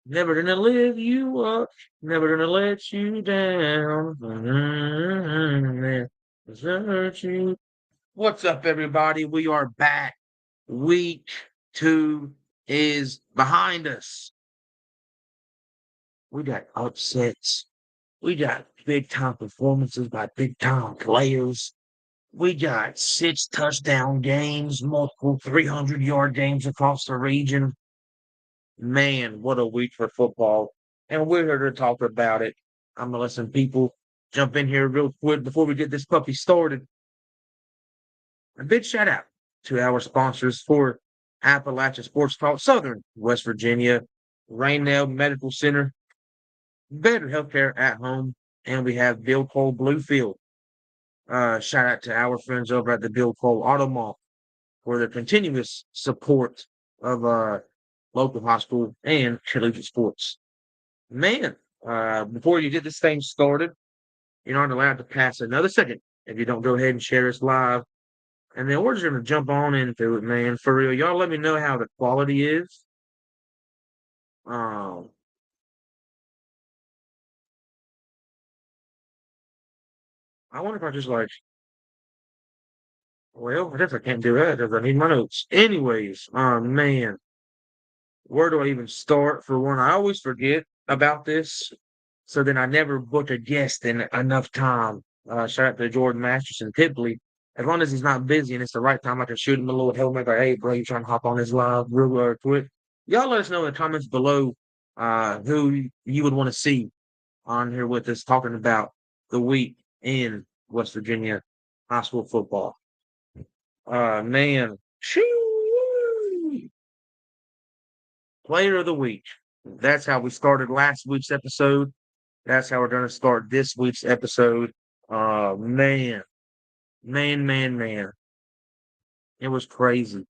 Never gonna live you up, never gonna let you down. Desert you. What's up, everybody? We are back. Week 2 is behind us. We got upsets. We got big time performances by big time players. We got 6 touchdown games, multiple 300-yard games across the region. Man, what a week for football. And we're here to talk about it. I'm going to let some people jump in here real quick before we get this puppy started. A big shout out to our sponsors for Appalachia Sports Talk, Southern West Virginia, Rainell Medical Center, Better Healthcare at Home, and we have Bill Cole Bluefield. Shout out to our friends over at the Bill Cole Auto Mall for their continuous support of local high school and collegiate sports. Man, before you get this thing started, you're not allowed to pass another second if you don't go ahead and share this live. And then we're just gonna jump on into it, man. For real, y'all let me know how the quality is. Um, I wonder if I just like, well, I guess I can't do that because I need my notes. Anyways, man, where do I even start? For one, I always forget about this, so then I never book a guest in enough time. Shout out to Jordan Masterson. Typically, as long as he's not busy and it's the right time, I can shoot him a little helmet like, hey, bro, you trying to hop on this live real quick? Y'all let us know in the comments below who you would want to see on here with us talking about the week in West Virginia high school football. Man, shoo, player of the week. That's how we started last week's episode. That's how we're going to start this week's episode. Man, man. It was crazy.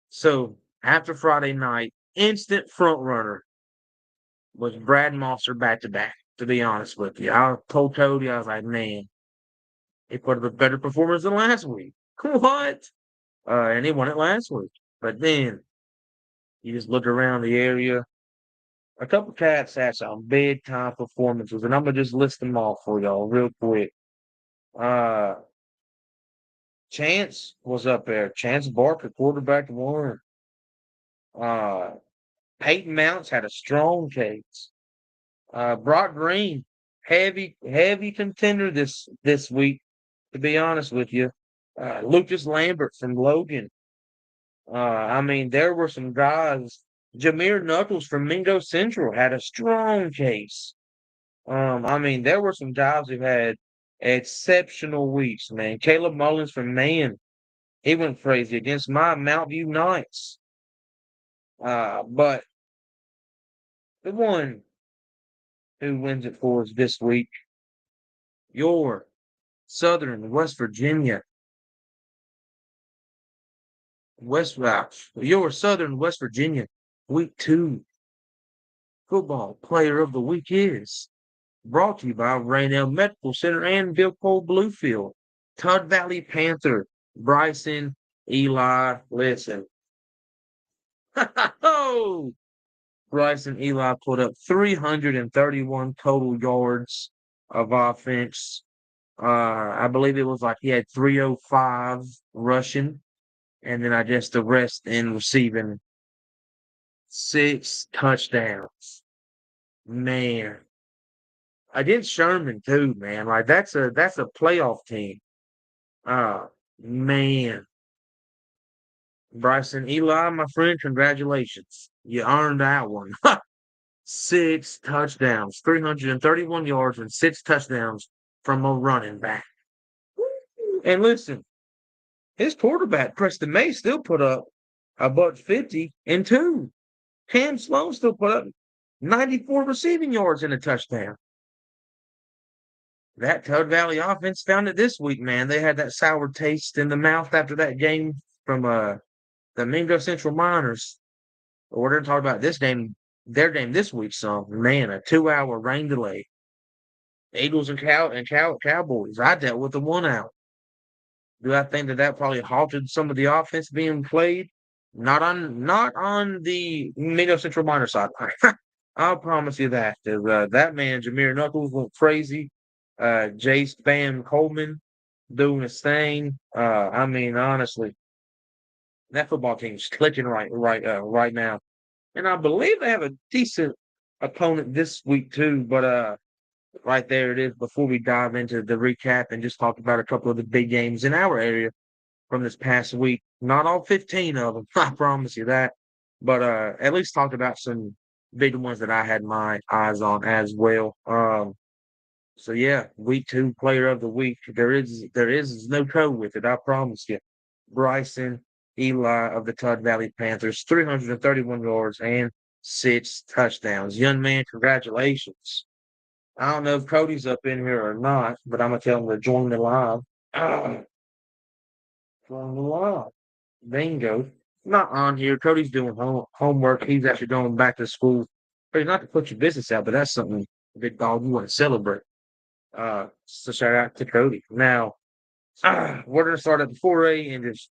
So after Friday night, instant front runner was Brad Mosser back to back, to be honest with you. I told Cody, I was like, man, he put up a better performance than last week. What? And he won it last week. But then you just look around the area. A couple cats had some big time performances, and I'm gonna just list them off for y'all real quick. Uh Chance was up there. Chance Barker, quarterback one. Uh Peyton Mounts had a strong case. Brock Green, heavy contender this week, to be honest with you. Lucas Lambert from Logan. I mean, there were some guys. Jameer Knuckles from Mingo Central had a strong case. I mean, there were some guys who had exceptional weeks, man. Caleb Mullins from Man, he went crazy against my Mount View Knights. But the one who wins it for us this week, your Southern West Virginia, your Southern West Virginia Week 2 football player of the week is brought to you by Rainell Medical Center and Bill Cole Bluefield. Todd Valley Panther, Bryson, Eli, listen. Oh, Bryson Eli put up 331 total yards of offense. I believe it was like he had 305 rushing, and then I guess the rest in receiving. 6 touchdowns. Man. Against Sherman too, man. Like that's a playoff team. Uh man. Bryson Eli, my friend, congratulations. You earned that one. 6 touchdowns, 331 yards, and 6 touchdowns from a running back. And listen, his quarterback, Preston May, still put up a buck 50 and two. Cam Sloan still put up 94 receiving yards and a touchdown. That Toad Valley offense found it this week, man. They had that sour taste in the mouth after that game from the Mingo Central Miners. We're going to talk about this game, their game this week. Some man, a 2-hour rain delay. Eagles and Cowboys. I dealt with the 1 hour. Do I think that probably halted some of the offense being played? Not on the Mingo Central Minor side. I'll promise you that. 'Cause, that man, Jameer Knuckles, went crazy. Jace Bam Coleman doing his thing. I mean, honestly, that football team's clicking right now. And I believe they have a decent opponent this week too. But right there it is. Before we dive into the recap and just talk about a couple of the big games in our area from this past week. Not all 15 of them, I promise you that. But at least talk about some big ones that I had my eyes on as well. So yeah, week two player of the week. There is no code with it, I promise you. Bryson Eli of the Todd Valley Panthers, 331 yards and 6 touchdowns. Young man, congratulations. I don't know if Cody's up in here or not, but I'm gonna tell him to join the live. Ah, join the live. Bingo. Not on here. Cody's doing homework. He's actually going back to school. But not to put your business out, but that's something, big dog, you want to celebrate. So shout out to Cody. Now, we're gonna start at the 4A and just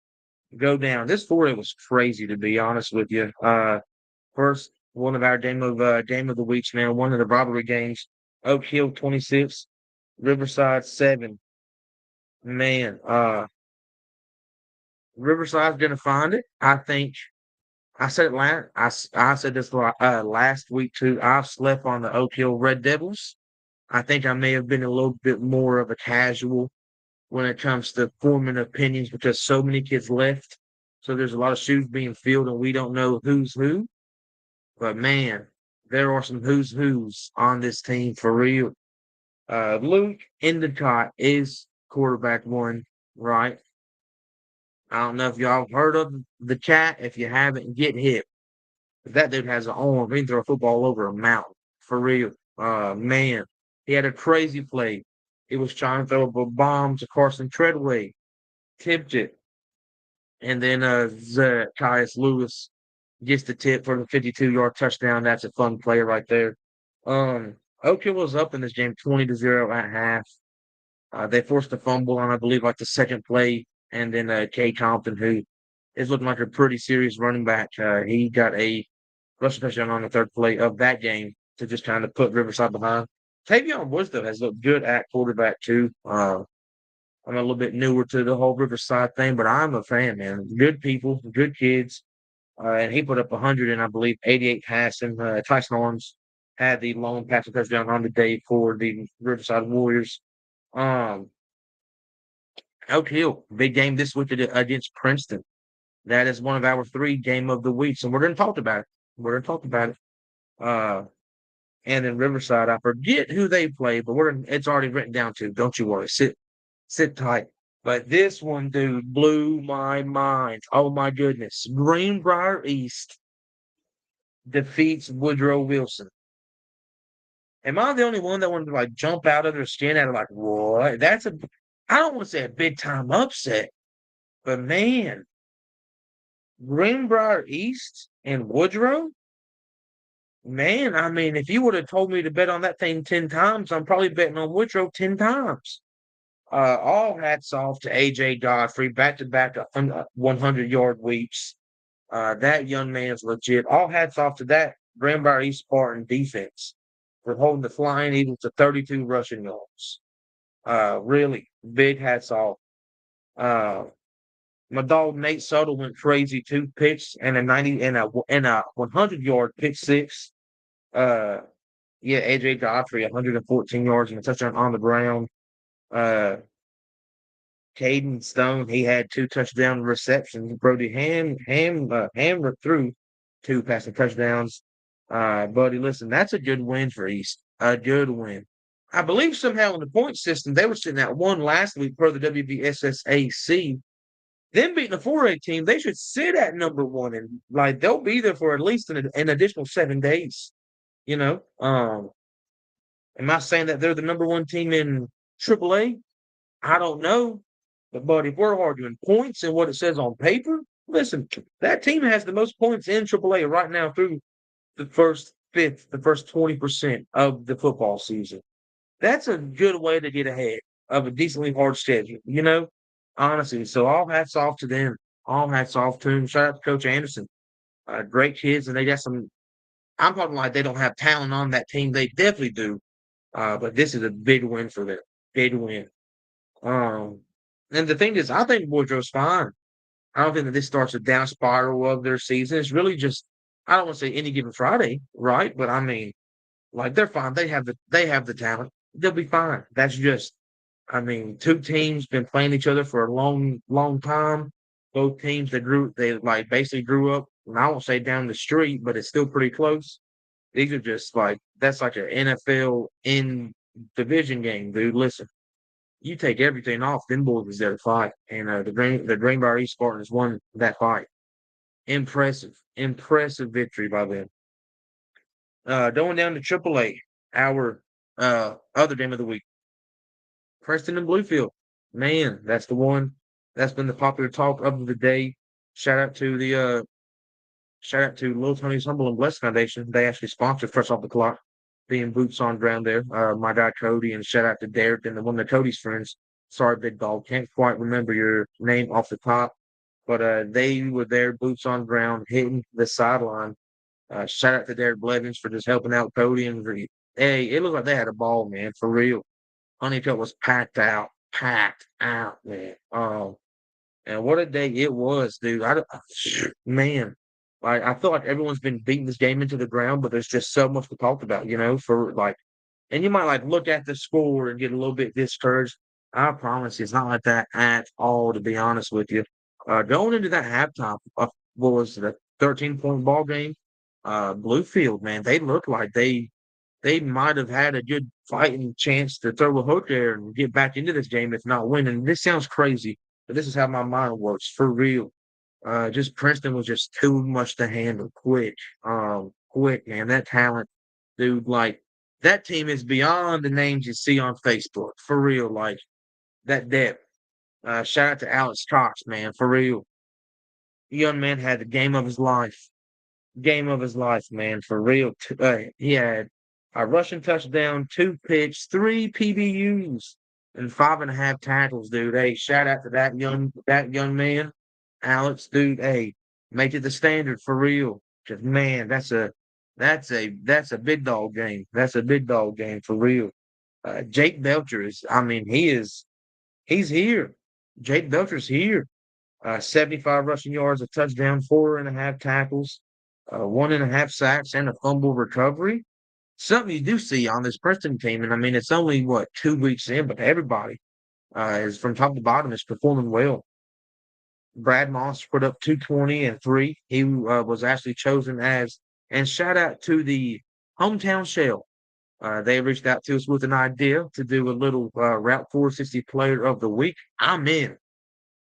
go down. This 4A was crazy, to be honest with you. First one of our game of the weeks, man. One of the rivalry games. Oak Hill 26, Riverside 7. Man, Riverside's gonna find it. I think I said it last. I said this last week too. I've slept on the Oak Hill Red Devils. I think I may have been a little bit more of a casual when it comes to forming opinions because so many kids left. So there's a lot of shoes being filled, and we don't know who's who. But man, there are some who's on this team for real. Luke Endicott is quarterback one, right? I don't know if y'all heard of the chat. If you haven't, get hip. That dude has an arm. He can throw a football over a mountain. For real. Man. He had a crazy play. He was trying to throw a bomb to Carson Treadway. Tipped it. And then Zacchaeus Lewis gets the tip for the 52-yard touchdown. That's a fun play right there. Oak Hill was up in this game 20-0 at half. They forced a fumble on, I believe, like the second play. And then Kay Compton, who is looking like a pretty serious running back, he got a rushing touchdown on the third play of that game to just kind of put Riverside behind. Tavion Woods, though, has looked good at quarterback, too. I'm a little bit newer to the whole Riverside thing, but I'm a fan, man. Good people, good kids. And he put up 100 and I believe 88 passing. Tyson Arms had the lone passing touchdown on the day for the Riverside Warriors. Um, Oak Hill, big game this week against Princeton. That is one of our three game of the weeks, and we're going to talk about it. We're going to talk about it. Uh, and in Riverside, I forget who they play, but it's already written down too. Don't you worry. Sit tight. But this one, dude, blew my mind. Oh my goodness. Greenbrier East defeats Woodrow Wilson. Am I the only one that wanted to like jump out of their skin at like, what? I don't want to say a big time upset, but man, Greenbrier East and Woodrow, man, I mean, if you would have told me to bet on that thing 10 times, I'm probably betting on Woodrow 10 times. All hats off to AJ Godfrey, back to back 100-yard weeks. That young man's legit. All hats off to that Greenbrier East Spartan defense for holding the Flying Eagles to 32 rushing yards. Really big hats off. Uh, my dog Nate Soto went crazy, 2 picks and a 90 and a 100-yard pick six. Uh, yeah, AJ Godfrey 114 yards and a touchdown on the ground. Uh, Caden Stone, he had 2 touchdown receptions. Brody Hammer threw 2 passing touchdowns. Buddy, listen, that's a good win for East. A good win. I believe somehow in the point system, they were sitting at one last week per the WBSSAC. Them beating the 4A team, they should sit at number one and like they'll be there for at least an additional 7 days. You know, am I saying that they're the number one team in AAA? I don't know. But if we're arguing points and what it says on paper, listen, that team has the most points in AAA right now through the first 20% of the football season. That's a good way to get ahead of a decently hard schedule, you know, honestly. So all hats off to them. All hats off to them. Shout out to Coach Anderson. Great kids, and they got some. I'm talking like they don't have talent on that team. They definitely do. But this is a big win for them. Big win. Um, and the thing is, I think Woodrow's fine. I don't think that this starts a down spiral of their season. It's really just I don't want to say any given Friday, right? But I mean, like they're fine. They have the talent. They'll be fine. That's just I mean, two teams been playing each other for a long, long time. Both teams they like basically grew up. And I won't say down the street, but it's still pretty close. These are just like that's like an NFL in division game, dude. Listen, you take everything off, them boys was there to fight, and the Greenbrier East Spartans won that fight. Impressive, impressive victory by them. Going down to AAA, our other game of the week, Preston and Bluefield. Man, that's the one that's been the popular talk of the day. Shout out to the shout out to Little Tony's Humble and Blessed Foundation. They actually sponsored Fresh Off the Clock, being boots on ground there. My guy Cody, and shout out to Derek and one of Cody's friends. Sorry, big dog, can't quite remember your name off the top, but they were there, boots on ground, hitting the sideline. Shout out to Derek Blevins for just helping out Cody and hey, it looked like they had a ball, man, for real. Honeycutt was packed out, man. And what a day it was, dude. Man, like I feel like everyone's been beating this game into the ground, but there's just so much to talk about, for like, and you might like look at the score and get a little bit discouraged. I promise you, it's not like that at all, to be honest with you. Going into that halftime, what was it, a 13-point ball game? Bluefield, man, they look like they might have had a good fighting chance to throw a hook there and get back into this game if not winning. This sounds crazy, but this is how my mind works for real. Just Princeton was just too much to handle quick. Quick, man. That talent, dude, like that team is beyond the names you see on Facebook. For real. Like that depth. Shout out to Alex Cox, man, for real. Young man had the game of his life. Game of his life, man, for real. He had a rushing touchdown, two picks, three PBUs, and 5.5 tackles, dude. Hey, shout out to that young man, Alex, dude. Hey, make it the standard for real. Cause man, that's a big dog game. That's a big dog game for real. Jake Belcher I mean, he's here. Jake Belcher's here. 75 rushing yards, a touchdown, 4.5 tackles, 1.5 sacks, and a fumble recovery. Something you do see on this Princeton team, and I mean, it's only what 2 weeks in, but everybody is from top to bottom is performing well. Brad Moss put up 220 and three. He was actually chosen as, and shout out to the hometown shell. They reached out to us with an idea to do a little Route 460 Player of the Week. I'm in.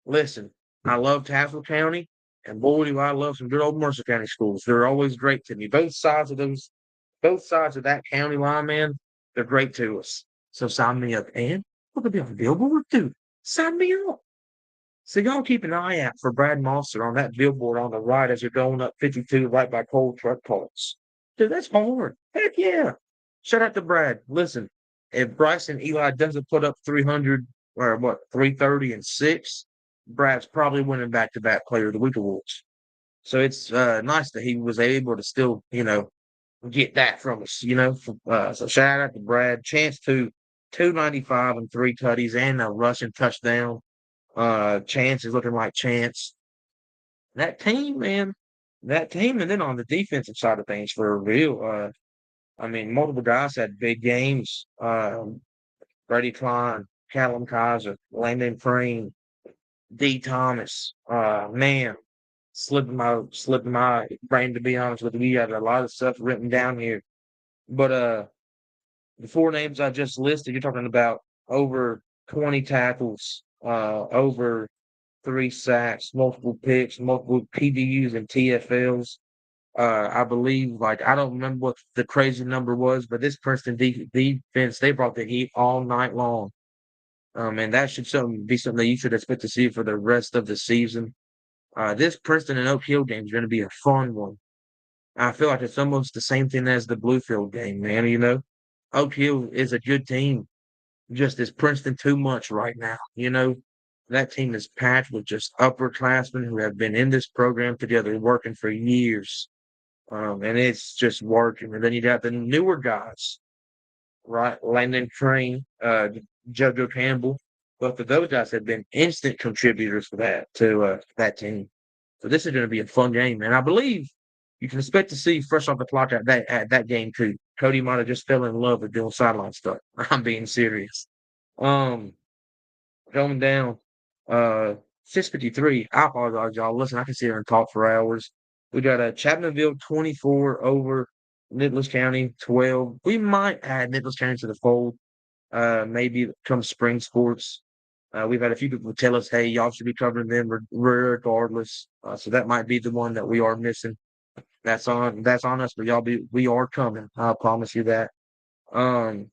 Listen, I love Tazewell County, and boy, do I love some good old Mercer County schools. They're always great to me. Both sides of that county line, man, they're great to us. So sign me up, and we're gonna be on the billboard, dude. Sign me up. So y'all keep an eye out for Brad Monster on that billboard on the right as you're going up 52 right by Cold Truck Parts. Dude, that's hard. Heck yeah. Shout out to Brad. Listen, if Bryson Eli doesn't put up 300 or what, 330 and six, Brad's probably winning back-to-back Player of the Week awards. So it's nice that he was able to still, get that from us, So shout out to Brad. Chance to 295 and three tutties and a rushing touchdown. Chance is looking like Chance. That team, man, that team, and then on the defensive side of things, for real. I mean, multiple guys had big games. Brady Klein, Callum Kaiser, Landon Crane, D. Thomas. Man, slipping my brain to be honest with you. We had a lot of stuff written down here. But the four names I just listed, you're talking about over 20 tackles, over three sacks, multiple picks, multiple PDUs and TFLs. I believe, like, I don't remember what the crazy number was, but this Princeton defense, they brought the heat all night long. And that should be something that you should expect to see for the rest of the season. This Princeton and Oak Hill game is going to be a fun one. I feel like it's almost the same thing as the Bluefield game, man. Oak Hill is a good team, just as Princeton too much right now. That team is packed with just upperclassmen who have been in this program together working for years. And it's just working. And then you got the newer guys, right? Landon Crane, JoJo Campbell. Both of those guys have been instant contributors for that team. So this is going to be a fun game, and I believe you can expect to see fresh off the clock at that game too. Cody might have just fell in love with doing sideline stuff. I'm being serious. Um, Going down, uh, 6:53. I apologize, y'all. Listen, I can sit here and talk for hours. We got a Chapmanville 24 over Nicholas County 12. We might add Nicholas County to the fold. Maybe come spring sports. We've had a few people tell us, "Hey, y'all should be covering them regardless." So that might be the one that we are missing. That's on us, but we are coming. I promise you that. Um,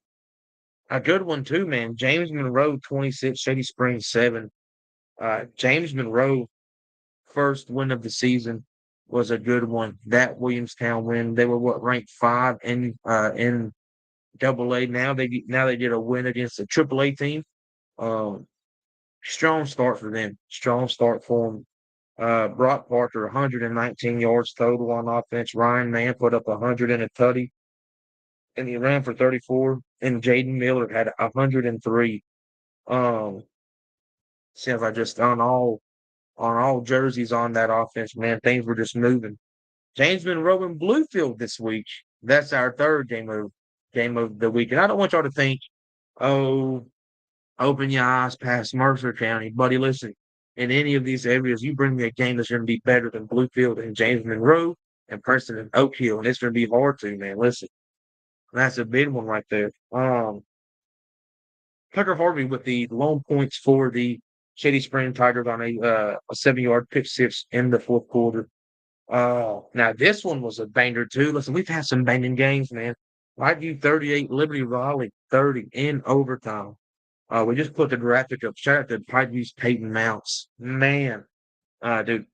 a good one too, man. James Monroe 26, Shady Springs 7. James Monroe first win of the season was a good one. That Williamstown win, they were what ranked 5 in Double A. Now they did a win against a Triple A team. Um, Strong start for them. Strong start for them. Brock Parker, 119 yards total on offense. Ryan Mann put up 100 and a tutty, and he ran for 34. And Jaden Miller had 103. Um, Seems like just on all jerseys on that offense, man, things were just moving. James Monroe and Bluefield this week. That's our third game of the week. And I don't want y'all to think, oh, open your eyes past Mercer County, buddy. Listen, in any of these areas, you bring me a game that's going to be better than Bluefield and James Monroe and Preston and Oak Hill, and it's going to be hard to, man. Listen, that's a big one right there. Tucker Harvey with the lone points for the Shady Spring Tigers on a 7-yard pick six in the fourth quarter. Now this one was a banger too. Listen, we've had some banging games, man. Lightview 38, Liberty Raleigh 30 in overtime. We just put the graphic up. Shout out to Pikeview's Peyton Mounts. Man, dude,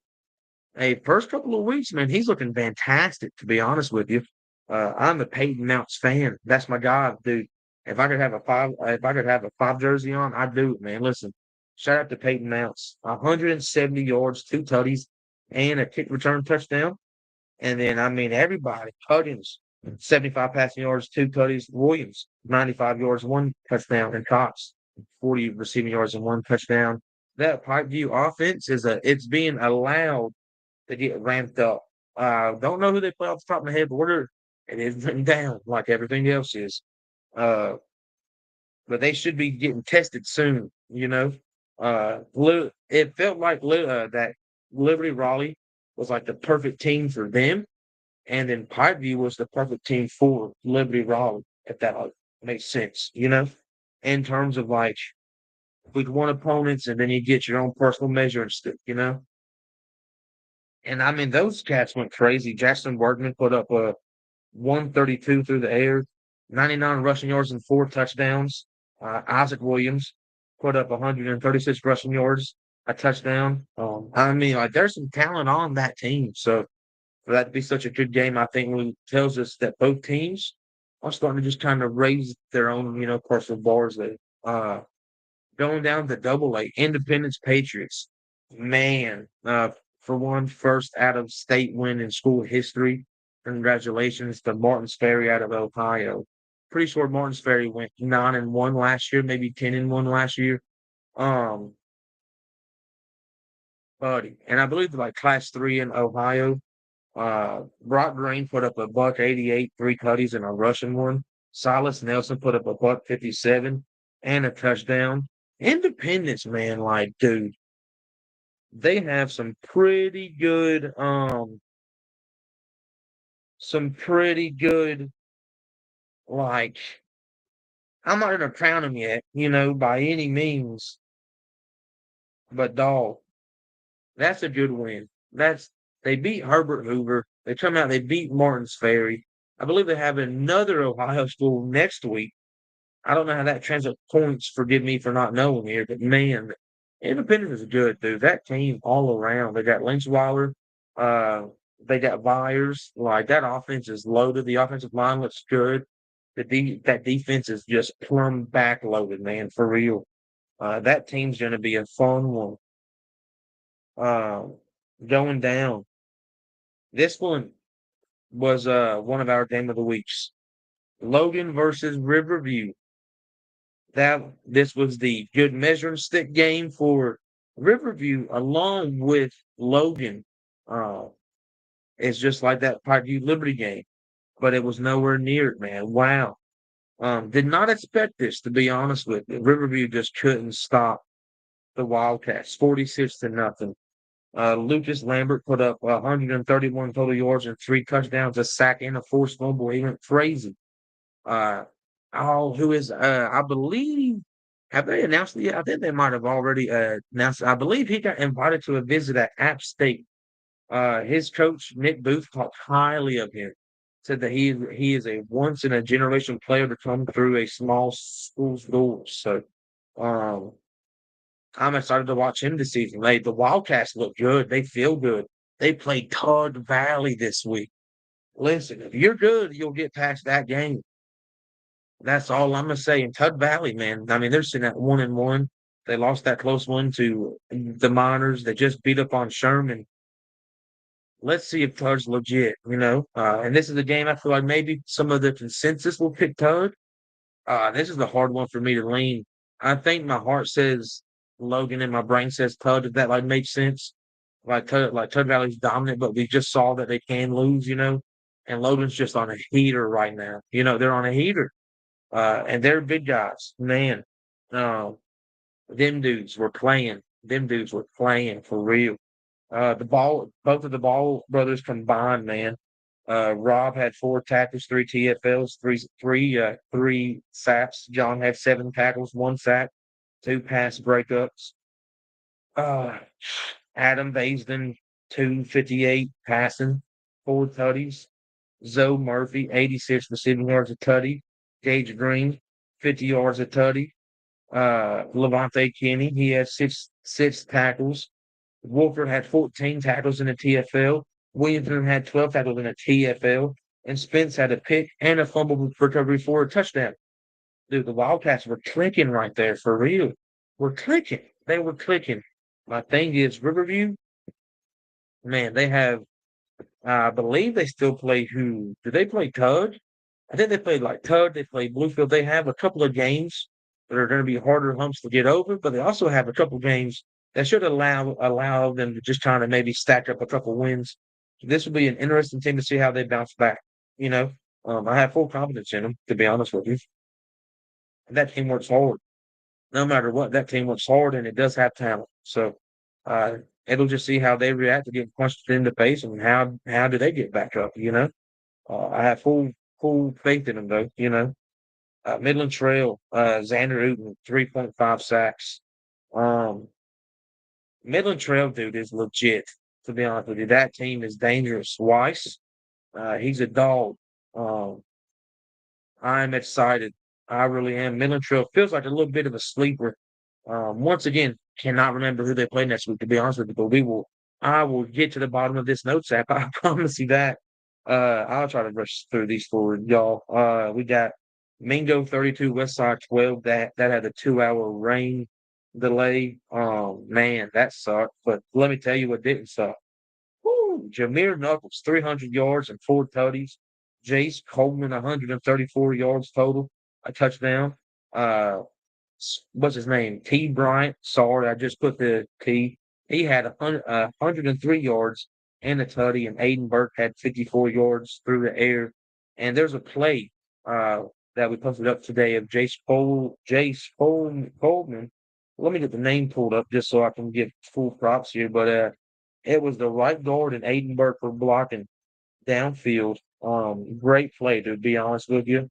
hey, first couple of weeks, man, he's looking fantastic, to be honest with you. I'm a Peyton Mounts fan. That's my guy, dude. If I could have a five jersey on, I'd do it, man. Listen, shout out to Peyton Mounts. 170 yards, two tutties, and a kick return touchdown. And then, I mean, everybody, Huggins, 75 passing yards, two tutties. Williams, 95 yards, one touchdown. And Cox, 40 receiving yards and one touchdown. That Pikeview offense it's being allowed to get ramped up. Don't know who they play off the top of my head, but it is written down like everything else is. Uh, but they should be getting tested soon, you know. It felt like that Liberty Raleigh was like the perfect team for them, and then Pikeview was the perfect team for Liberty Raleigh, if that makes sense, you know, in terms of like week one opponents, and then you get your own personal measuring stick, you know. And I mean, those cats went crazy. Jackson Workman put up a 132 through the air, 99 rushing yards and four touchdowns. Isaac Williams put up 136 rushing yards, a touchdown. I mean, like there's some talent on that team. So for that to be such a good game, I think really tells us that both teams are starting to just kind of raise their own, personal bars there. Going down to Double A, Independence Patriots. Man, for one, first out of state win in school history. Congratulations to Martins Ferry out of Ohio. Pretty sure Martins Ferry went 9-1 last year, maybe 10-1 last year. Um, buddy, and I believe like class three in Ohio. Brock Green put up a buck 88, three tutties and a rushing one. Silas Nelson put up a buck 57 and a touchdown. Independence, man, like, dude, they have some pretty good, like, I'm not gonna crown them yet, by any means, but dog, that's a good win. They beat Herbert Hoover. They beat Martins Ferry. I believe they have another Ohio school next week. I don't know how that translates points. Forgive me for not knowing here, but man, Independence is good, dude. That team all around. They got Lynchweiler. Uh, they got Byers. Like that offense is loaded. The offensive line looks good. That defense is just plumb backloaded, man, for real. That team's going to be a fun one. Uh, Going down. This one. was one of our game of the weeks. Logan versus Riverview. This was the good measuring stick game for Riverview along with Logan. Uh, it's just like that Pikeview Liberty game, but it was nowhere near it, man. Wow. Did not expect this, to be honest with you. Riverview just couldn't stop the Wildcats, 46 to nothing. Lucas Lambert put up 131 total yards and 3 touchdowns, a sack, and a forced fumble. He went crazy. Uh, who is, I believe, have they announced it yet? I think they might have already announced it. I believe he got invited to a visit at App State. His coach, Nick Booth, talked highly of him. Said that he is a once in a generation player to come through a small school's doors. So, um, I'm excited to watch him this season. The Wildcats look good. They feel good. They played Todd Valley this week. Listen, if you're good, you'll get past that game. That's all I'm gonna say. In Todd Valley, man. I mean, they're sitting at 1-1. They lost that close one to the Miners. They just beat up on Sherman. Let's see if Todd's legit, And this is a game I feel like maybe some of the consensus will pick Todd. This is a hard one for me to lean. I think my heart says Logan and my brain says Todd, if that makes sense. Todd Valley's dominant, but we just saw that they can lose, And Logan's just on a heater right now. They're on a heater. And they're big guys. Man, uh, them dudes were playing. Them dudes were playing for real. Both of the Ball brothers combined, man. Rob had 4 tackles, 3 TFLs, three sacks. John had 7 tackles, 1 sack, 2 pass breakups. Uh, Adam Vaisden, 258 passing, 4 tutties. Zoe Murphy, 86 receiving yards a tutty. Gage Green, 50 yards a tutty. Levante Kenny, he had six tackles. Wolford had 14 tackles in the TFL. Williamson had 12 tackles in the TFL. And Spence had a pick and a fumble recovery for a touchdown. Dude, the Wildcats were clicking right there for real. We're clicking. They were clicking. My thing is, Riverview, man, they have, I believe they still play who? Do they play Tug? I think they played like Tug. They played Bluefield. They have a couple of games that are going to be harder humps to get over, but they also have a couple games that should allow them to just kind of maybe stack up a couple wins. This will be an interesting team to see how they bounce back. You know, I have full confidence in them, to be honest with you. That team works hard. No matter what, that team works hard and it does have talent. So uh, it'll just see how they react to getting punched in the face and how do they get back up. I have full faith in them though. Midland Trail, Xander Uten, 3.5 sacks. Um, Midland Trail, dude, is legit. To be honest with you, that team is dangerous. Weiss, he's a dog. Um, I'm excited. I really am. Midland Trail feels like a little bit of a sleeper. Once again, cannot remember who they play next week, to be honest with you, but I will get to the bottom of this notes app. I promise you that. I'll try to rush through these for y'all. We got Mingo 32, Westside 12. That had a 2-hour rain delay. Man, that sucked. But let me tell you what didn't suck. Woo! Jameer Knuckles, 300 yards and 4 tutties. Jace Coleman, 134 yards total, a touchdown. Uh, what's his name? T. Bryant. Sorry, I just put the T. He had 103 yards and a tutty, and Aiden Burke had 54 yards through the air. And there's a play uh, that we posted up today of Coleman. Let me get the name pulled up just so I can give full props here. But it was the right guard and Aiden Burke for blocking downfield. Great play, to be honest with you.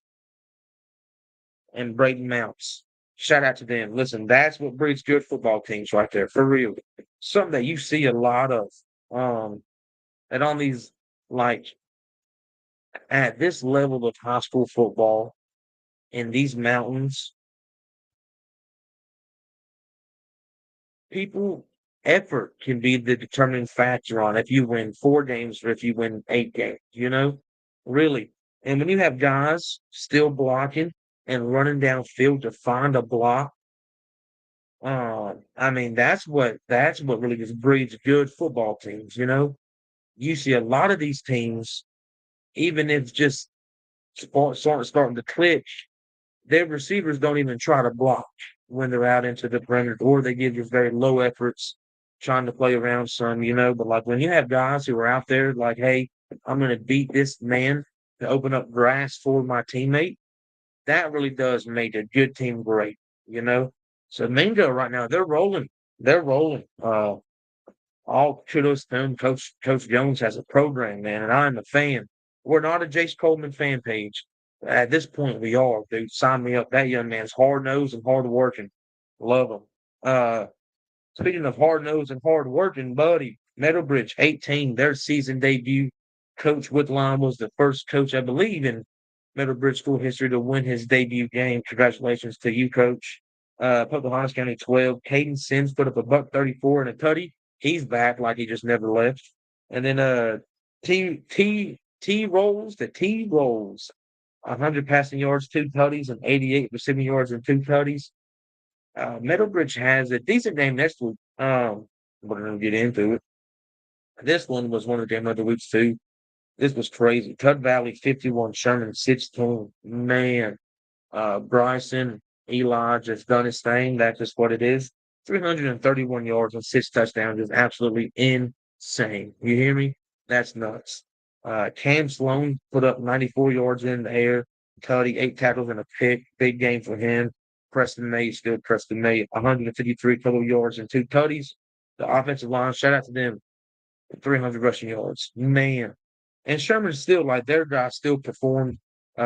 And Braden Mounts. Shout out to them. Listen, that's what breeds good football teams right there, for real. Something that you see a lot of. Um, and on these, like, at this level of high school football in these mountains, people effort can be the determining factor on if you win 4 games or if you win 8 games, really. And when you have guys still blocking and running downfield to find a block, I mean that's what really just breeds good football teams. You see a lot of these teams even if just starting to click, their receivers don't even try to block when they're out into the perimeter, or they give you very low efforts trying to play around some, But like when you have guys who are out there like, hey, I'm going to beat this man to open up grass for my teammate, that really does make a good team great, you know? So Mingo right now, they're rolling. They're rolling. All kudos to him. Coach Jones has a program, man, and I'm a fan. We're not a Jace Coleman fan page. At this point, we are, dude. Sign me up. That young man's hard nosed and hard working. Love him. Uh, Speaking of hard nosed and hard working, buddy, Meadowbridge 18, their season debut. Coach Woodline was the first coach, I believe, in Meadowbridge school history to win his debut game. Congratulations to you, Coach. Pocahontas County 12. Caden Sims put up a buck 34 and a tutty. He's back like he just never left. And then T rolls the T rolls. 100 passing yards, two tutties, and 88 receiving yards and two tutties. Meadowbridge has a decent game next week. We're gonna get into it. This one was one of the game of the weeks too. This was crazy. Tut Valley 51, Sherman 16. Man, Bryson, Eli just done his thing. That's just what it is. 331 yards and six touchdowns is absolutely insane. You hear me? That's nuts. Cam Sloan put up 94 yards in the air, Cuddy, eight tackles and a pick. Big game for him. Preston May, still Preston May, 153 total yards and two tutties. The offensive line, shout out to them, 300 rushing yards. Man. And Sherman still, like, their guy still performed.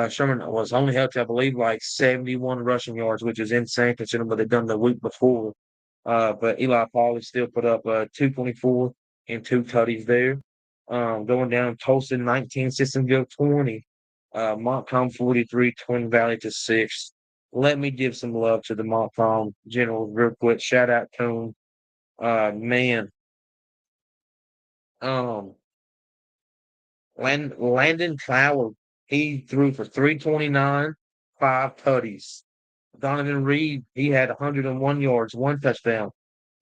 Sherman was only held to, I believe, like 71 rushing yards, which is insane considering what they've done the week before. But Eli Pauly still put up 224 and two tutties there. Going down, Tulsa 19, Sissonville 20, Montcalm 43, Twin Valley to 6. Let me give some love to the Montcalm Generals real quick. Shout out to them. Man, um, Landon Clower, he threw for 329, five tutties. Donovan Reed, he had 101 yards, one touchdown.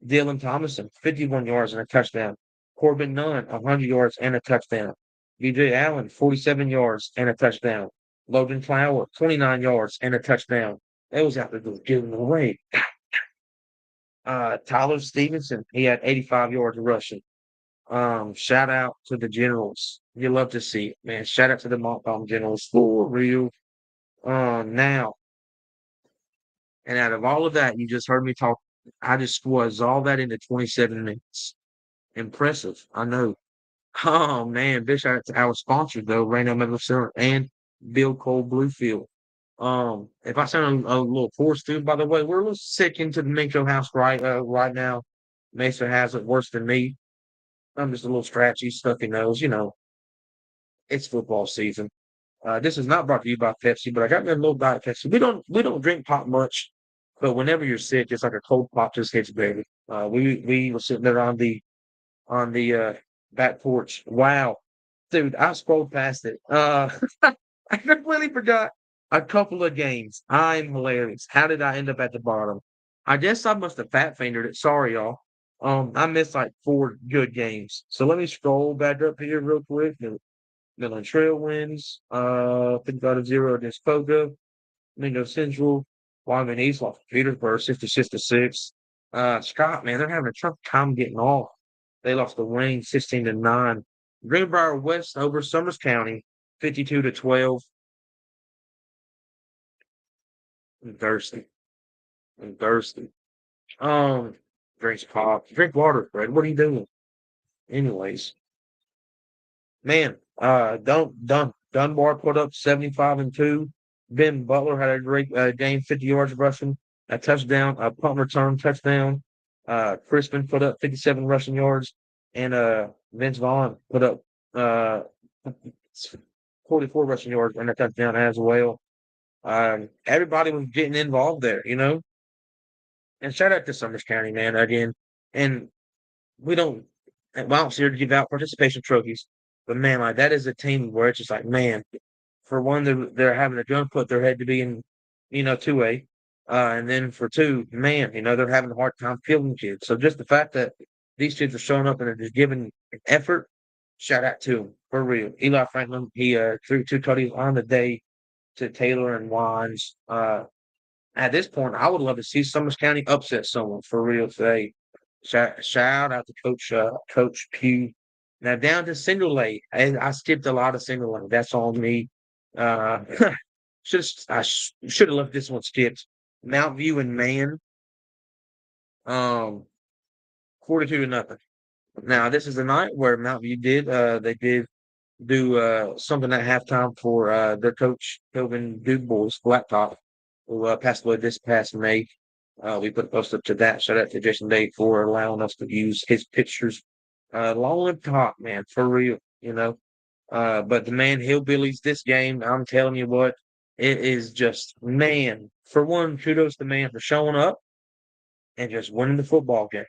Dylan Thomason, 51 yards and a touchdown. Corbin Nunn, 100 yards and a touchdown. BJ Allen, 47 yards and a touchdown. Logan Clower, 29 yards and a touchdown. That was out there giving away. Tyler Stevenson, he had 85 yards rushing. Shout out to the Generals. You love to see it, man. Shout out to the Montcalm Generals for real. Now, and out of all of that, you just heard me talk. I just squeezed all that into 27 minutes. Impressive, I know. Oh man, big shout out to our sponsor though, Reno Medical Center and Bill Cole Bluefield. If I sound a little hoarse too, by the way, we're a little sick into the Minko house right now. Mesa has it worse than me. I'm just a little scratchy, stuffy nose. It's football season. This is not brought to you by Pepsi, but I got me a little Diet Pepsi. We don't drink pop much, but whenever you're sick, it's like a cold pop just hits baby. We were sitting there on the back porch. Wow, dude, I scrolled past it. I completely forgot a couple of games. I'm hilarious. How did I end up at the bottom? I guess I must have fat fingered it. Sorry, y'all. I missed like four good games. So let me scroll back up here real quick. Midland Trail wins. 55-0 against Pogo. Mingo Central. Wyoming East lost to Petersburg 66-6. Scott, man, they're having a tough time getting off. They lost to Wayne 16-9. Greenbrier West over Summers County 52-12. I'm thirsty. I'm thirsty. Um, Drinks pop. Drink water, Fred. What are you doing? Anyways, man, Dunbar put up 75-2. Ben Butler had a great game, 50 yards rushing, a touchdown, a punt return touchdown. Crispin put up 57 rushing yards, and Vince Vaughn put up uh 44 rushing yards and a touchdown as well. Everybody was getting involved there. And shout out to Summers County, man, again. And we don't, well, I don't see her to give out participation trophies, but man, like that is a team where it's just like, man, for one, they're having a gun put their head to be in, 2A. And then for two, man, they're having a hard time fielding kids. So just the fact that these kids are showing up and are just giving effort, Shout out to him for real. Eli Franklin, he threw two tutties on the day to Taylor and Wines. At this point, I would love to see Summers County upset someone for real today. Shout out to Coach Pugh. Now down to single lane. I skipped a lot of single lane. That's on me. Uh, should have left this one skipped. Mount View and Man, um, 42-0. Now this is the night where Mount View they did do something at halftime for their coach Kelvin Duke Boys Blacktop, who passed away this past May. We put a post up to that. Shout out to Jason Day for allowing us to use his pictures. Long live Top, man, for real, you know. But the man Hillbillies, this game, I'm telling you what, it is just man. For one, kudos to man for showing up and just winning the football game,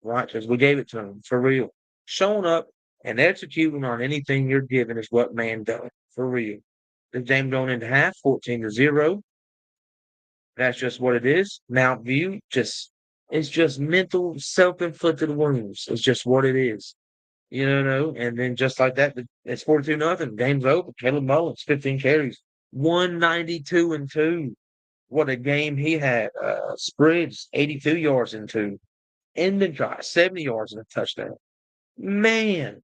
right? Because we gave it to him for real. Showing up and executing on anything you're given is what man does for real. The game going into half, 14-0. That's just what it is. Mount View, just it's just mental self-inflicted wounds. It's just what it is. You know, and then just like that, it's 42-0. Game's over. Caleb Mullins, 15 carries, 192 and 2. What a game he had. Spriggs, 82 yards and 2. Endendry, 70 yards and a touchdown. Man,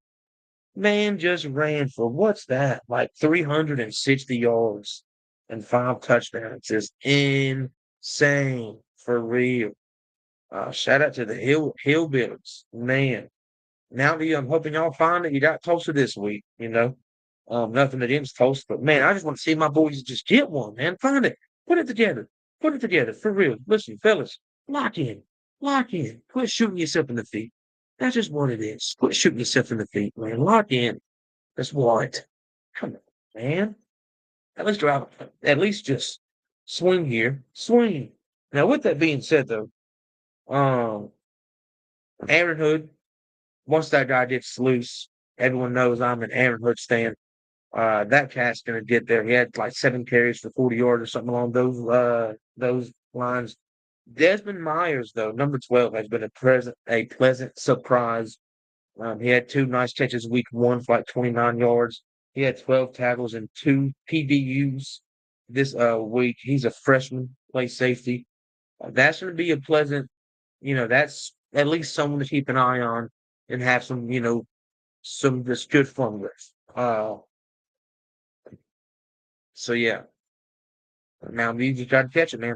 man just ran for what's that? Like 360 yards and 5 touchdowns. It's insane for real. Shout out to the Hillbillies. Man, now I'm hoping y'all find it. You got Tulsa this week, you know. Nothing against Tulsa, but man, I just want to see my boys just get one, man. Find it. Put it together. Put it together for real. Listen, fellas, lock in. Lock in. Quit shooting yourself in the feet. That's just what it is. Quit shooting yourself in the feet, man. Lock in. That's what. Come on, man. At least drive. At least just swing here. Swing. Now, with that being said, though, um, Aaron Hood, once that guy gets loose, everyone knows I'm an Aaron Hood stan. That cat's gonna get there. He had like 7 carries for 40 yards or something along those lines. Desmond Myers, though, number 12, has been a pleasant surprise. He had 2 nice catches week 1 for like 29 yards. He had 12 tackles and 2 PBUs this week. He's a freshman, plays safety. That's going to be a pleasant, that's at least someone to keep an eye on and have some just good fun with. So yeah, now you just got to catch it, man.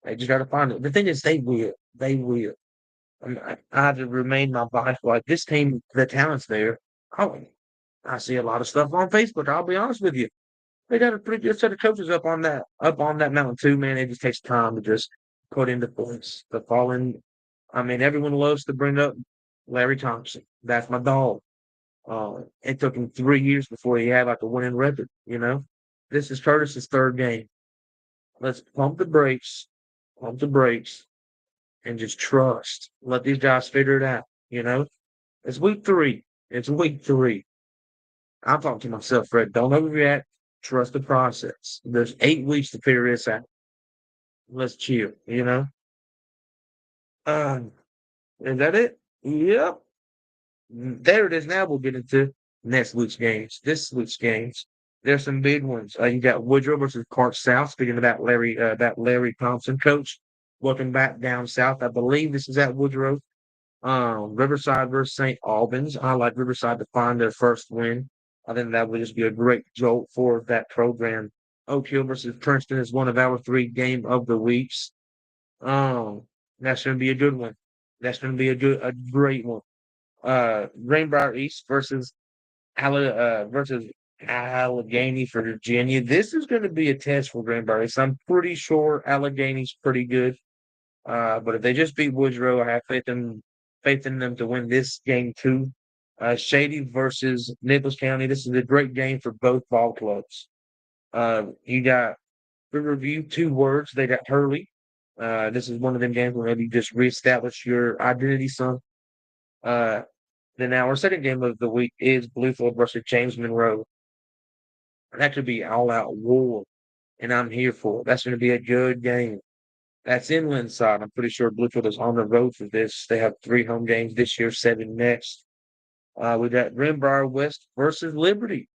They just got to find it. The thing is, they will. They will. I have to remain my bias. Like this team, the talent's there. Oh, I see a lot of stuff on Facebook. I'll be honest with you. They got a pretty good set of coaches up on that mountain too, man. It just takes time to just put into place. The fallen. I mean, everyone loves to bring up Larry Thompson. That's my dog. It took him 3 years before he had like a winning record. This is Curtis's third game. Let's pump the brakes, and just trust. Let these guys figure it out. It's week 3. It's week 3. I'm talking to myself, Fred. Don't overreact. Trust the process. There's 8 weeks to figure this out. Let's chill. Um, is that it? Yep. There it is. Now we'll get into next week's games. This week's games. There's some big ones. You got Woodrow versus Clark South. Speaking of that Larry Thompson coach, looking back down south. I believe this is at Woodrow. Riverside versus St. Albans. I like Riverside to find their first win. I think that would just be a great jolt for that program. Oak Hill versus Princeton is one of our 3 game of the weeks. Um, that's going to be a good one. That's going to be a great one. Greenbrier East versus Allegheny for Virginia. This is going to be a test for Greenbrier East. I'm pretty sure Allegheny's pretty good. But if they just beat Woodrow, I have faith in them to win this game too. Shady versus Nicholas County. This is a great game for both ball clubs. You got Riverview, 2 words. They got Hurley. This is one of them games where maybe you just reestablish your identity, son. Uh, then our second game of the week is Bluefield versus James Monroe. That could be all-out war, and I'm here for it. That's going to be a good game. That's inland side. I'm pretty sure Bluefield is on the road for this. They have 3 home games this year, 7 next. We got Greenbrier West versus Liberty.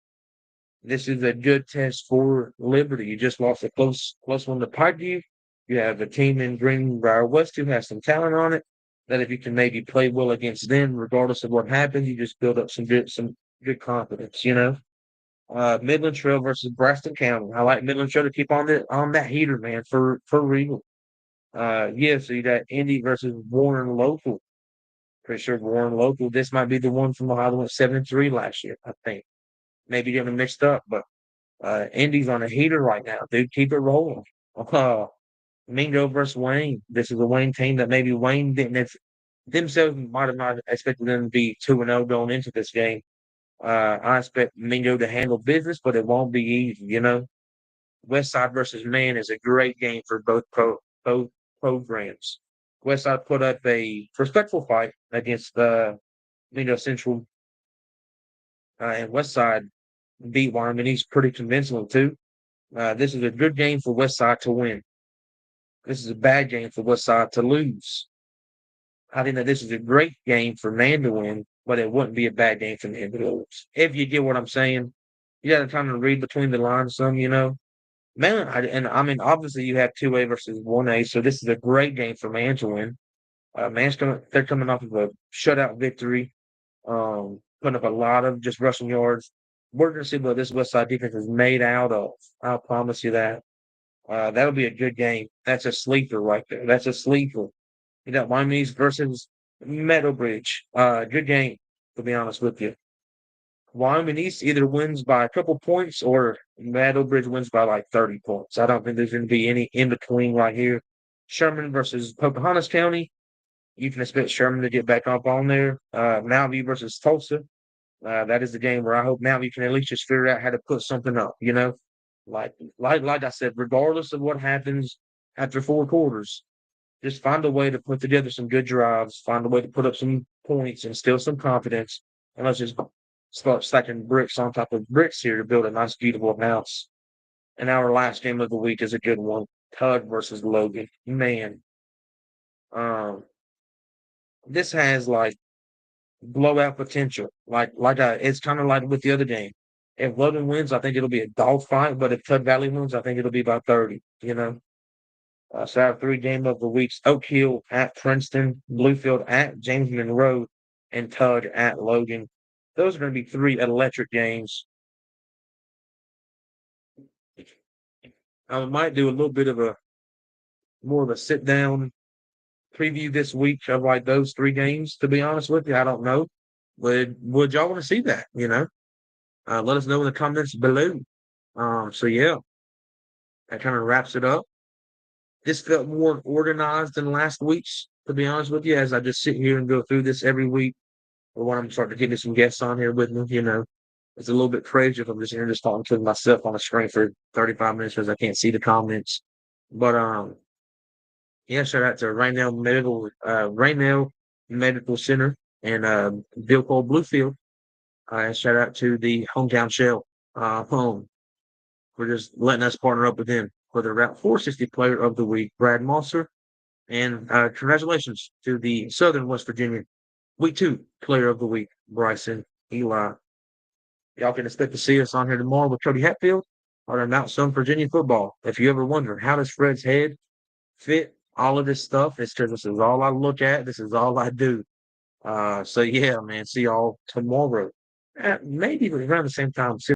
This is a good test for Liberty. You just lost a close one to Pikeview. You have a team in Greenbrier West who has some talent on it. That if you can maybe play well against them, regardless of what happens, you just build up some good confidence. Midland Trail versus Braston County. I like Midland Trail to keep on that heater, man, for real. Yeah, so you got Indy versus Warren Local. Pretty sure Warren Local. This might be the one from Ohio that went 7-3 last year, I think. Maybe getting them mixed up, but Indy's on a heater right now, dude. Keep it rolling. Uh, Mingo versus Wayne. This is a Wayne team that maybe Wayne didn't themselves might have not expected them to be 2-0 going into this game. I expect Mingo to handle business, but it won't be easy. Westside versus Man is a great game for both programs. Westside put up a respectful fight against Mingo Central, and Westside beat Wyoming East pretty convincingly too. This is a good game for Westside to win. This is a bad game for Westside to lose. I think that this is a great game for Man to win, but it wouldn't be a bad game for Man to lose. If you get what I'm saying, you got to kind of read between the lines some. Man, and I mean, obviously you have 2A versus 1A, so this is a great game for Man to win. They're coming off of a shutout victory, putting up a lot of just rushing yards. We're going to see what this West Side defense is made out of. I'll promise you that. That'll be a good game. That's a sleeper right there. That's a sleeper. You got Wyoming versus Meadowbridge. Good game, to be honest with you. Wyoming East either wins by a couple points or Meadowbridge wins by like 30 points. I don't think there's going to be any in between right here. Sherman versus Pocahontas County. You can expect Sherman to get back up on there. Mountain View versus Tulsa. That is the game where I hope Mountain View can at least just figure out how to put something up. Like I said, regardless of what happens after 4 quarters, just find a way to put together some good drives, find a way to put up some points, instill some confidence, and let's just start stacking bricks on top of bricks here to build a nice, beautiful house. And our last game of the week is a good one. Tug versus Logan. Man, um, this has like blowout potential. It's kind of like with the other game. If Logan wins, I think it'll be a dogfight. But if Tug Valley wins, I think it'll be about 30. So I have 3 game of the weeks: Oak Hill at Princeton, Bluefield at James Monroe, and Tug at Logan. Those are going to be 3 electric games. I might do a little bit of a more of a sit down preview this week of like those 3 games. To be honest with you, I don't know. Would y'all want to see that? Let us know in the comments below. So yeah, that kind of wraps it up. This felt more organized than last week's, to be honest with you, as I just sit here and go through this every week. Or when I'm starting to get some guests on here with me. It's a little bit crazy if I'm just here just talking to myself on the screen for 35 minutes because I can't see the comments. But yeah, shout out to Raynell Medical Center and Bill Cole Bluefield. And shout out to the hometown shell home for just letting us partner up with them for the Route 460 Player of the Week, Brad Mosser. And congratulations to the Southern West Virginia Week 2 Player of the Week, Bryson Eli. Y'all can expect to see us on here tomorrow with Cody Hatfield on Mount Sun Virginia football. If you ever wonder how does Fred's head fit all of this stuff, it's because this is all I look at. This is all I do. So yeah, man. See y'all tomorrow. Maybe around the same time.